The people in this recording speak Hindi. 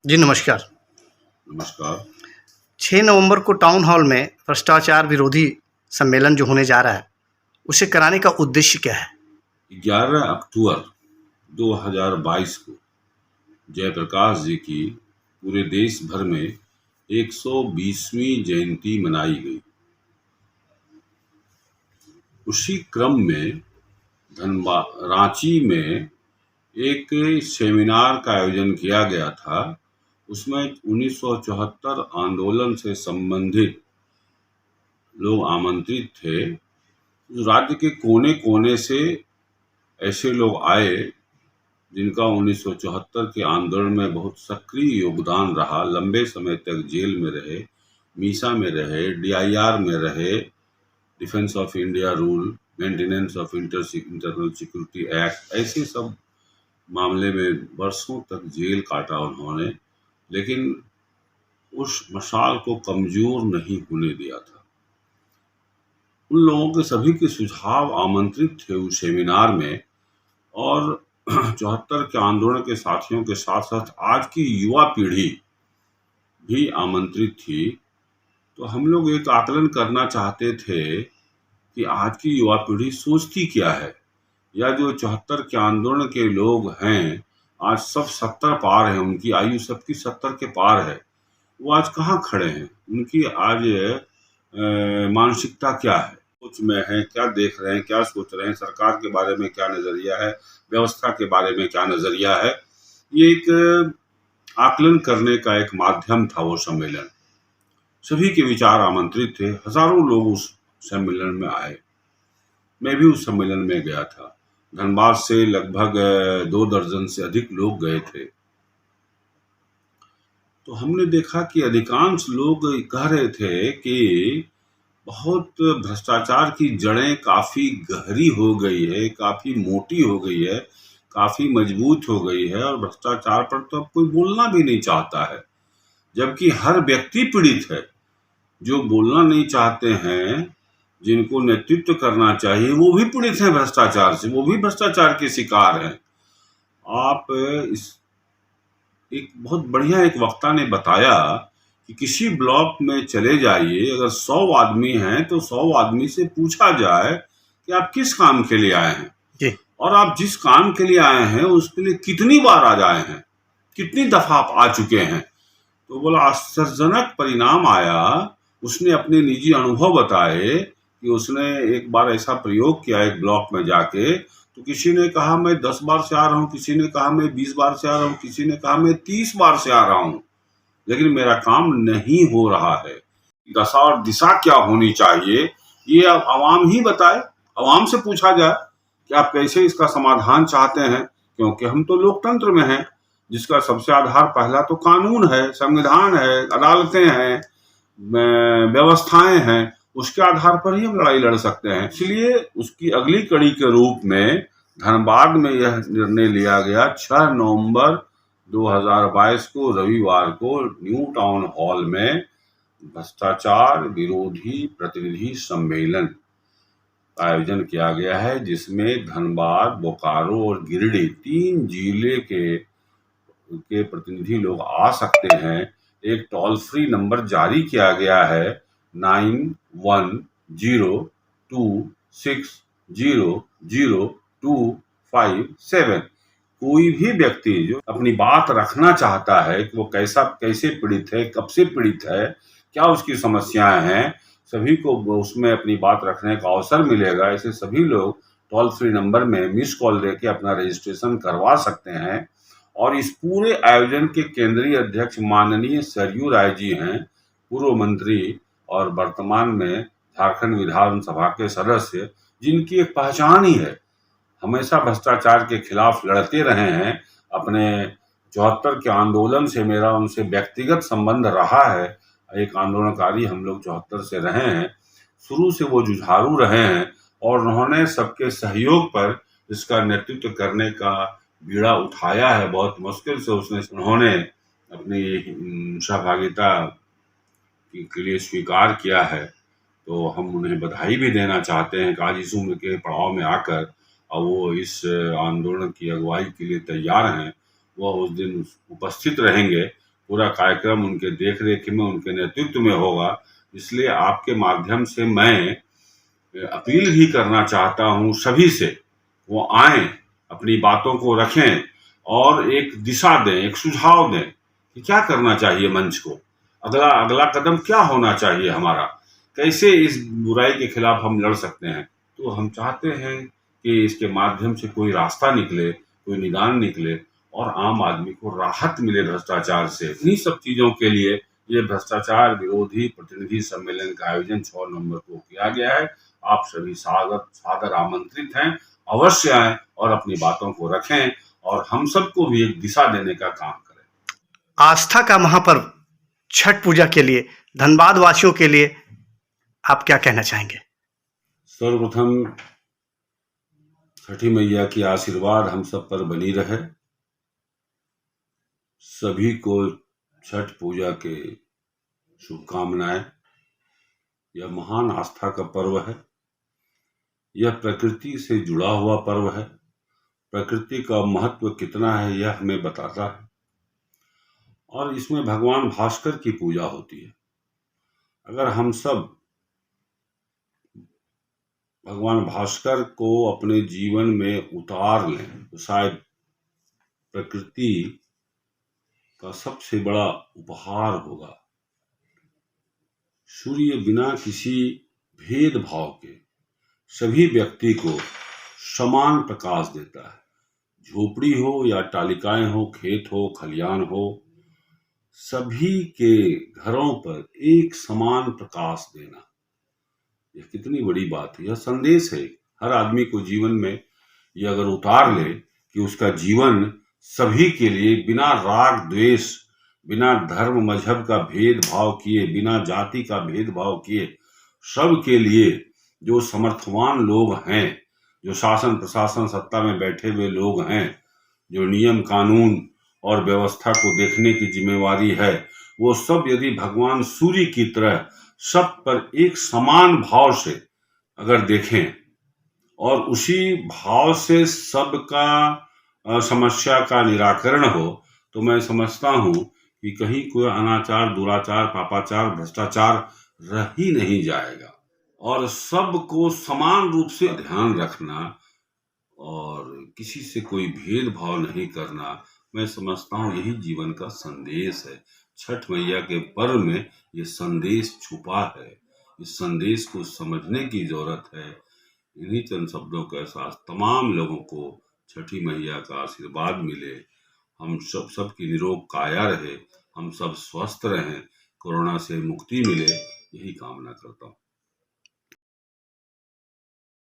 जी, नमस्कार। नमस्कार। 6 नवंबर को टाउन हॉल में भ्रष्टाचार विरोधी सम्मेलन जो होने जा रहा है, उसे कराने का उद्देश्य क्या है? 11 अक्टूबर 2022 को जयप्रकाश जी की पूरे देश भर में 120वीं जयंती मनाई गई। उसी क्रम में रांची में एक सेमिनार का आयोजन किया गया था। उसमें 1974 आंदोलन से संबंधित लोग आमंत्रित थे। राज्य के कोने-कोने से ऐसे लोग आए जिनका 1974 के आंदोलन में बहुत सक्रिय योगदान रहा, लंबे समय तक जेल में रहे, मीसा में रहे, डीआईआर में रहे, defence of India rule, maintenance of internal security act, ऐसे सब मामले में वर्षों तक जेल काटा उन्होंने, लेकिन उस मशाल को कमजोर नहीं होने दिया था। उन लोगों के सभी के सुझाव आमंत्रित थे उस सेमिनार में, और 74 के आंदोलन के साथियों के साथ साथ आज की युवा पीढ़ी भी आमंत्रित थी। तो हम लोग एक आकलन करना चाहते थे कि आज की युवा पीढ़ी सोचती क्या है, या जो 74 के आंदोलन के लोग हैं, आज सब 70 पार है, उनकी आयु सबकी 70 के पार है, वो आज कहाँ खड़े हैं, उनकी आज मानसिकता क्या है, सोच में है, क्या देख रहे हैं, क्या सोच रहे हैं, सरकार के बारे में क्या नजरिया है, व्यवस्था के बारे में क्या नजरिया है। ये एक आकलन करने का एक माध्यम था वो सम्मेलन। सभी के विचार आमंत्रित थे, हजारों लोग उस सम्मेलन में आए। मैं भी उस सम्मेलन में गया था। धनबाद से लगभग 2 दर्जन से अधिक लोग गए थे। तो हमने देखा कि अधिकांश लोग कह रहे थे कि बहुत भ्रष्टाचार की जड़ें काफ़ी गहरी हो गई है, काफ़ी मोटी हो गई है, काफ़ी मजबूत हो गई है, और भ्रष्टाचार पर तो अब कोई बोलना भी नहीं चाहता है, जबकि हर व्यक्ति पीड़ित है। जो बोलना नहीं चाहते हैं, जिनको नेतृत्व करना चाहिए, वो भी पीड़ित हैं भ्रष्टाचार से, वो भी भ्रष्टाचार के शिकार हैं। आप इस एक बहुत बढ़िया एक वक्ता ने बताया कि किसी ब्लॉक में चले जाइए, अगर 100 आदमी हैं तो 100 आदमी से पूछा जाए कि आप किस काम के लिए आए हैं, जी। और आप जिस काम के लिए आए हैं उसके लिए कितनी बार आ आए हैं, कितनी दफा आप आ चुके हैं। तो बोला आश्चर्यजनक परिणाम आया। उसने अपने निजी अनुभव बताए कि उसने एक बार ऐसा प्रयोग किया एक ब्लॉक में जाके, तो किसी ने कहा मैं 10 बार से आ रहा हूँ, किसी ने कहा मैं 20 बार से आ रहा हूँ, किसी ने कहा मैं 30 बार से आ रहा हूँ, लेकिन मेरा काम नहीं हो रहा है। दशा और दिशा क्या होनी चाहिए, ये अब आवाम ही बताए। आवाम से पूछा जाए कि आप कैसे इसका समाधान चाहते हैं, क्योंकि हम तो लोकतंत्र में हैं, जिसका सबसे आधार पहला तो कानून है, संविधान है, अदालतें हैं, व्यवस्थाएं हैं, उसके आधार पर ही हम लड़ाई लड़ सकते हैं। इसलिए उसकी अगली कड़ी के रूप में धनबाद में यह निर्णय लिया गया 6 नवंबर 2022 को रविवार को न्यू टाउन हॉल में भ्रष्टाचार विरोधी प्रतिनिधि सम्मेलन का आयोजन किया गया है, जिसमें धनबाद, बोकारो और गिरिडीह 3 जिले के प्रतिनिधि लोग आ सकते हैं। एक टोल फ्री नंबर जारी किया गया है 9106000257। कोई भी व्यक्ति जो अपनी बात रखना चाहता है कि वो कैसे पीड़ित है, कब से पीड़ित है, क्या उसकी समस्याएं हैं, सभी को उसमें अपनी बात रखने का अवसर मिलेगा। ऐसे सभी लोग टोल फ्री नंबर में मिस कॉल देके अपना रजिस्ट्रेशन करवा सकते हैं। और इस पूरे आयोजन के केंद्रीय अध्यक्ष माननीय सरयू राय जी हैं, पूर्व मंत्री और वर्तमान में झारखंड विधानसभा के सदस्य, जिनकी एक पहचान ही है, हमेशा भ्रष्टाचार के खिलाफ लड़ते रहे हैं। अपने 74 के आंदोलन से मेरा उनसे व्यक्तिगत संबंध रहा है। एक आंदोलनकारी हम लोग 74 से रहे हैं, शुरू से वो जुझारू रहे हैं, और उन्होंने सबके सहयोग पर इसका नेतृत्व करने का बीड़ा उठाया है। बहुत मुश्किल से उन्होंने अपनी सहभागिता के लिए स्वीकार किया है। तो हम उन्हें बधाई भी देना चाहते हैं कि आज इस उम्र के पड़ाव में आकर और वो इस आंदोलन की अगुवाई के लिए तैयार हैं। वह उस दिन उपस्थित रहेंगे, पूरा कार्यक्रम उनके देख रेख में, उनके नेतृत्व में होगा। इसलिए आपके माध्यम से मैं अपील भी करना चाहता हूँ सभी से, वो आएं, अपनी बातों को रखें और एक दिशा दें, एक सुझाव दें कि क्या करना चाहिए मंच को, अगला कदम क्या होना चाहिए हमारा, कैसे इस बुराई के खिलाफ हम लड़ सकते हैं। तो हम चाहते हैं कि इसके माध्यम से कोई रास्ता निकले, कोई निदान निकले और आम आदमी को राहत मिले भ्रष्टाचार से। इन्हीं सब चीज़ों के लिए ये भ्रष्टाचार विरोधी प्रतिनिधि सम्मेलन का आयोजन 6 नवंबर को किया गया है। आप सभी सादर आमंत्रित हैं, अवश्य आएं और अपनी बातों को रखें और हम सबको भी एक दिशा देने का काम करें। आस्था का महापर्व छठ पूजा के लिए धनबाद वासियों के लिए आप क्या कहना चाहेंगे? सर्वप्रथम छठी मैया की आशीर्वाद हम सब पर बनी रहे। सभी को छठ पूजा के शुभकामनाएं। यह महान आस्था का पर्व है। यह प्रकृति से जुड़ा हुआ पर्व है। प्रकृति का महत्व कितना है यह हमें बताता है और इसमें भगवान भास्कर की पूजा होती है। अगर हम सब भगवान भास्कर को अपने जीवन में उतार लें तो शायद प्रकृति का सबसे बड़ा उपहार होगा। सूर्य बिना किसी भेदभाव के सभी व्यक्ति को समान प्रकाश देता है। झोपड़ी हो या टालिकाएं हो, खेत हो, खलियान हो, सभी के घरों पर एक समान प्रकाश देना, यह कितनी बड़ी बात है। यह संदेश है हर आदमी को जीवन में ये अगर उतार ले कि उसका जीवन सभी के लिए बिना राग द्वेष, बिना धर्म मजहब का भेदभाव किए, बिना जाति का भेदभाव किए, सब के लिए जो समर्थवान लोग हैं, जो शासन प्रशासन सत्ता में बैठे हुए लोग हैं, जो नियम कानून और व्यवस्था को देखने की जिम्मेवारी है, वो सब यदि भगवान सूर्य की तरह सब पर एक समान भाव से अगर देखें और उसी भाव से सबका समस्या का निराकरण हो, तो मैं समझता हूँ कि कहीं कोई अनाचार, दुराचार, पापाचार, भ्रष्टाचार रह ही नहीं जाएगा। और सबको समान रूप से ध्यान रखना और किसी से कोई भेदभाव नहीं करना, मैं समझता हूँ यही जीवन का संदेश है। छठ मैया के पर्व में ये संदेश छुपा है। इस संदेश को समझने की जरूरत है। इन्हीं चंद शब्दों के साथ तमाम लोगों को छठी मैया का आशीर्वाद मिले, हम सबकी निरोग काया रहे, हम सब स्वस्थ रहें, कोरोना से मुक्ति मिले, यही कामना करता हूँ।